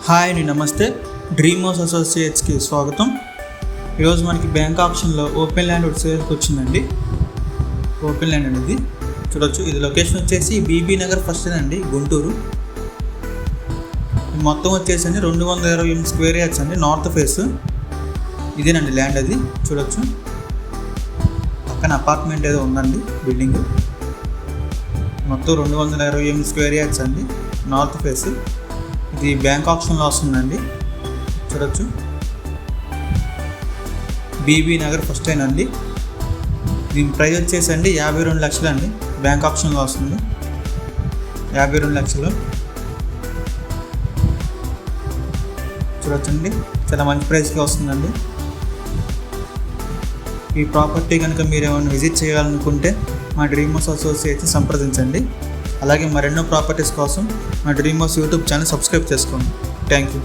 Hi అండి, నమస్తే. Dream house అసోసియేట్స్కి స్వాగతం. ఈరోజు మనకి బ్యాంక్ ఆప్షన్లో ఓపెన్ ల్యాండ్ ఒకటి సేల్కి వచ్చిందండి. ఓపెన్ ల్యాండ్ అనేది చూడొచ్చు. ఇది లొకేషన్ వచ్చేసి బీబీ నగర్ ఫస్ట్ అండి, గుంటూరు. మొత్తం వచ్చేసి 228 స్క్వేర్ యార్డ్స్ అండి, నార్త్ ఫేస్. ఇదేనండి ల్యాండ్, అది చూడొచ్చు. పక్కన అపార్ట్మెంట్ ఏదో ఉందండి, బిల్డింగ్. మొత్తం 228 స్క్వేర్ యార్డ్స్ అండి, నార్త్ ఫేస్. ఇది బ్యాంక్ ఆప్షన్లో వస్తుందండి, చూడొచ్చు. బీబీ నగర్ ఫస్ట్ అండి. దీని ప్రైస్ వచ్చేసి 52 లక్షలు అండి. బ్యాంక్ ఆప్షన్లో వస్తుంది, 52 లక్షలు. చూడొచ్చండి, చాలా మంచి ప్రైస్కి వస్తుందండి. ఈ ప్రాపర్టీ కనుక మీరు ఏమైనా విజిట్ చేయాలనుకుంటే మా డ్రీమ్ హౌస్ అసోసియేట్స్ సంప్రదించండి. అలాగే మరెన్నో ప్రాపర్టీస్ కోసం మా dream house YouTube channel subscribe చేసుకోండి. Thank you.